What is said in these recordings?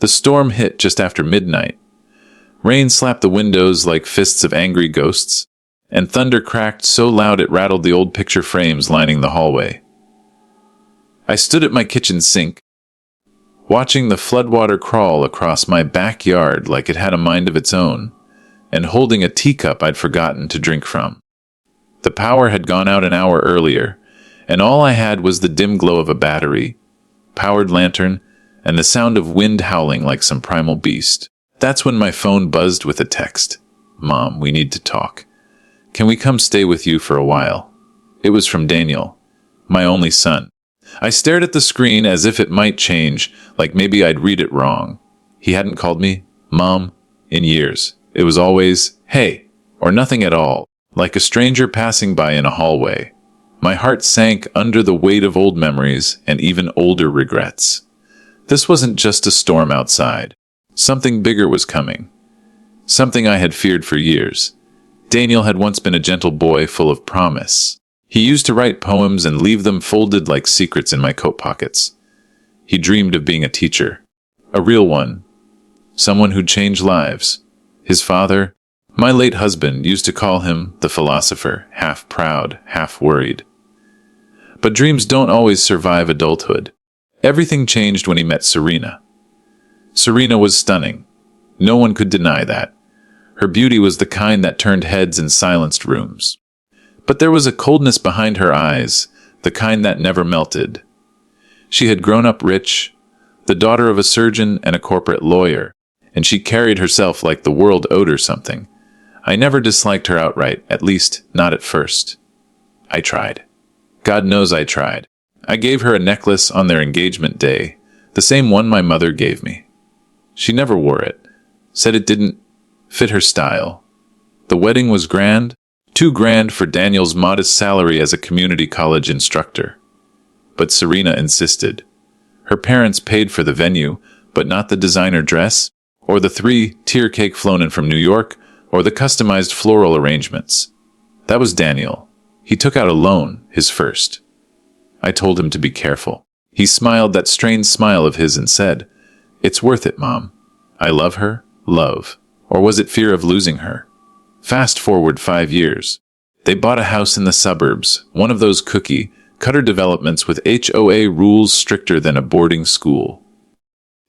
The storm hit just after midnight. Rain slapped the windows like fists of angry ghosts, and thunder cracked so loud it rattled the old picture frames lining the hallway. I stood at my kitchen sink, watching the floodwater crawl across my backyard like it had a mind of its own, and holding a teacup I'd forgotten to drink from. The power had gone out an hour earlier, and all I had was the dim glow of a battery, powered lantern, and the sound of wind howling like some primal beast. That's when my phone buzzed with a text. "Mom, we need to talk. Can we come stay with you for a while?" It was from Daniel, my only son. I stared at the screen as if it might change, like maybe I'd read it wrong. He hadn't called me Mom in years. It was always, "Hey," or nothing at all, like a stranger passing by in a hallway. My heart sank under the weight of old memories and even older regrets. This wasn't just a storm outside. Something bigger was coming. Something I had feared for years. Daniel had once been a gentle boy full of promise. He used to write poems and leave them folded like secrets in my coat pockets. He dreamed of being a teacher. A real one. Someone who'd change lives. His father, my late husband, used to call him the philosopher, half proud, half worried. But dreams don't always survive adulthood. Everything changed when he met Serena. Serena was stunning. No one could deny that. Her beauty was the kind that turned heads and silenced rooms. But there was a coldness behind her eyes, the kind that never melted. She had grown up rich, the daughter of a surgeon and a corporate lawyer, and she carried herself like the world owed her something. I never disliked her outright, at least not at first. I tried. God knows I tried. I gave her a necklace on their engagement day, the same one my mother gave me. She never wore it, said it didn't fit her style. The wedding was grand, too grand for Daniel's modest salary as a community college instructor. But Serena insisted. Her parents paid for the venue, but not the designer dress, or the 3-tier cake flown in from New York, or the customized floral arrangements. That was Daniel. He took out a loan, his first. I told him to be careful. He smiled that strained smile of his and said, "It's worth it, Mom. I love her, love. Or was it fear of losing her?" Fast forward 5 years. They bought a house in the suburbs, one of those cookie-cutter developments with HOA rules stricter than a boarding school.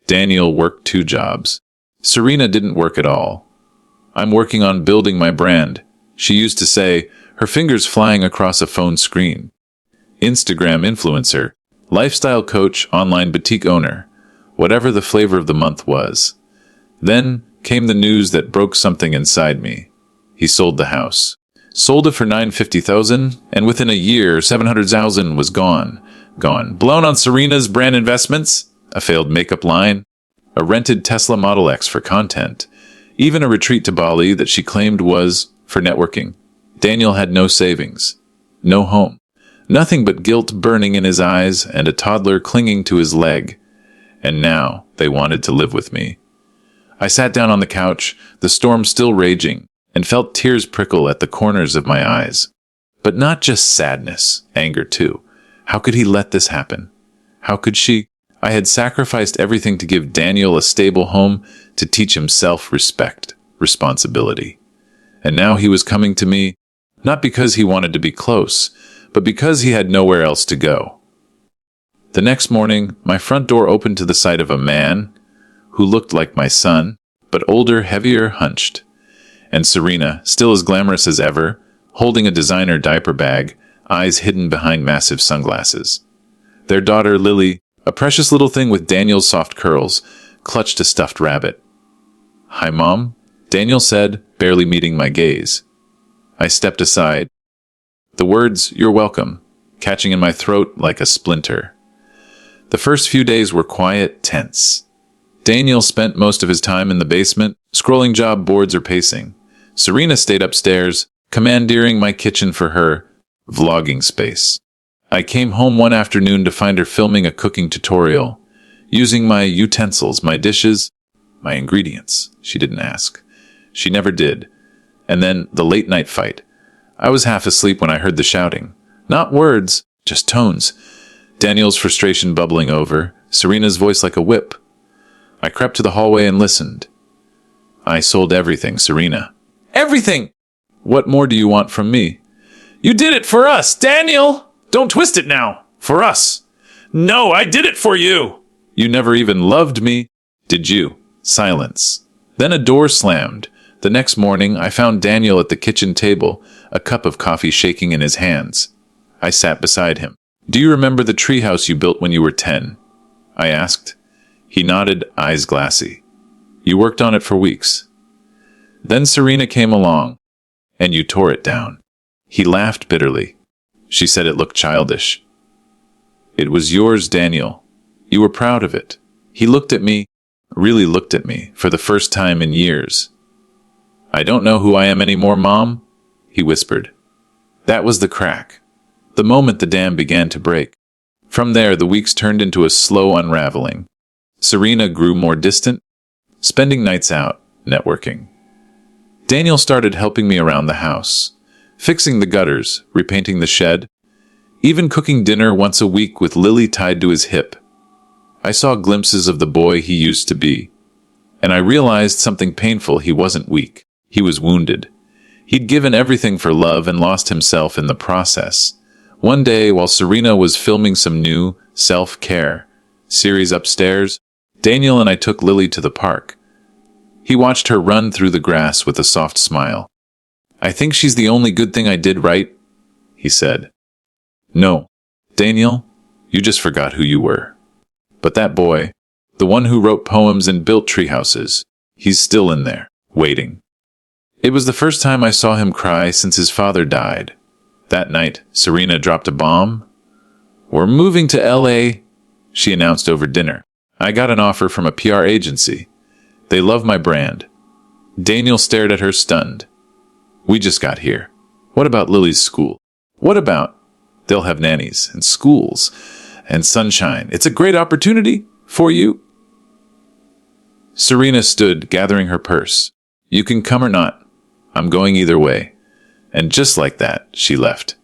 Daniel worked 2 jobs. Serena didn't work at all. "I'm working on building my brand," she used to say, her fingers flying across a phone screen. Instagram influencer, lifestyle coach, online boutique owner, whatever the flavor of the month was. Then came the news that broke something inside me. He sold the house. Sold it for $950,000, and within a year, $700,000 was gone. Gone. Blown on Serena's brand investments, a failed makeup line, a rented Tesla Model X for content, even a retreat to Bali that she claimed was for networking. Daniel had no savings, no home, nothing but guilt burning in his eyes and a toddler clinging to his leg. And now they wanted to live with me. I sat down on the couch, the storm still raging, and felt tears prickle at the corners of my eyes. But not just sadness, anger too. How could he let this happen? How could she? I had sacrificed everything to give Daniel a stable home, to teach him self-respect, responsibility. And now he was coming to me, not because he wanted to be close, but because he had nowhere else to go. The next morning, my front door opened to the sight of a man who looked like my son, but older, heavier, hunched. And Serena, still as glamorous as ever, holding a designer diaper bag, eyes hidden behind massive sunglasses. Their daughter, Lily, a precious little thing with Daniel's soft curls, clutched a stuffed rabbit. "Hi, Mom," Daniel said, barely meeting my gaze. I stepped aside. The words, "You're welcome," catching in my throat like a splinter. The first few days were quiet, tense. Daniel spent most of his time in the basement, scrolling job boards or pacing. Serena stayed upstairs, commandeering my kitchen for her vlogging space. I came home one afternoon to find her filming a cooking tutorial, using my utensils, my dishes, my ingredients. She didn't ask. She never did. And then the late-night fight. I was half asleep when I heard the shouting. Not words, just tones. Daniel's frustration bubbling over, Serena's voice like a whip. I crept to the hallway and listened. I sold everything, Serena. Everything! What more do you want from me? You did it for us, Daniel! Don't twist it now. For us. No, I did it for you! You never even loved me, did you? Silence. Then a door slammed. The next morning, I found Daniel at the kitchen table, a cup of coffee shaking in his hands. I sat beside him. Do you remember the treehouse you built when you were 10? I asked. He nodded, eyes glassy. You worked on it for weeks. Then Serena came along, and you tore it down. He laughed bitterly. She said it looked childish. It was yours, Daniel. You were proud of it. He looked at me, really looked at me, for the first time in years. I don't know who I am anymore, Mom, he whispered. That was the crack. The moment the dam began to break. From there, the weeks turned into a slow unraveling. Serena grew more distant, spending nights out, networking. Daniel started helping me around the house, fixing the gutters, repainting the shed, even cooking dinner once a week with Lily tied to his hip. I saw glimpses of the boy he used to be, and I realized something painful. He wasn't weak. He was wounded. He'd given everything for love and lost himself in the process. One day, while Serena was filming some new self-care series upstairs, Daniel and I took Lily to the park. He watched her run through the grass with a soft smile. I think she's the only good thing I did right, he said. No, Daniel, you just forgot who you were. But that boy, the one who wrote poems and built treehouses, he's still in there, waiting. It was the first time I saw him cry since his father died. That night, Serena dropped a bomb. We're moving to L.A., she announced over dinner. I got an offer from a PR agency. They love my brand. Daniel stared at her stunned. We just got here. What about Lily's school? What about? They'll have nannies and schools and sunshine. It's a great opportunity for you. Serena stood, gathering her purse. You can come or not. I'm going either way. And just like that, she left.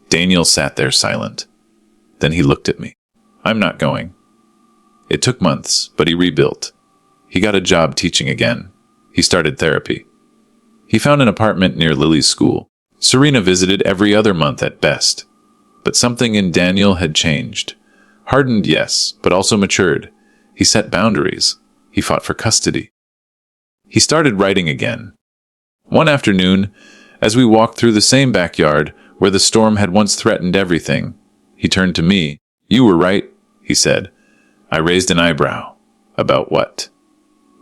Daniel sat there silent. Then he looked at me. I'm not going. It took months, but he rebuilt. He got a job teaching again. He started therapy. He found an apartment near Lily's school. Serena visited every other month at best. But something in Daniel had changed. Hardened, yes, but also matured. He set boundaries. He fought for custody. He started writing again. One afternoon, as we walked through the same backyard where the storm had once threatened everything, he turned to me. You were right, he said. I raised an eyebrow. About what?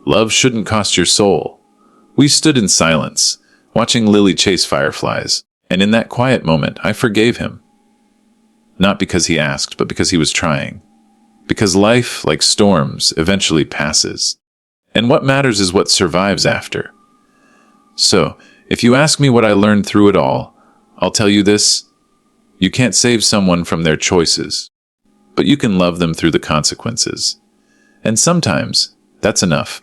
Love shouldn't cost your soul. We stood in silence, watching Lily chase fireflies, and in that quiet moment, I forgave him. Not because he asked, but because he was trying. Because life, like storms, eventually passes. And what matters is what survives after. So, if you ask me what I learned through it all, I'll tell you this. You can't save someone from their choices, but you can love them through the consequences. And sometimes, that's enough.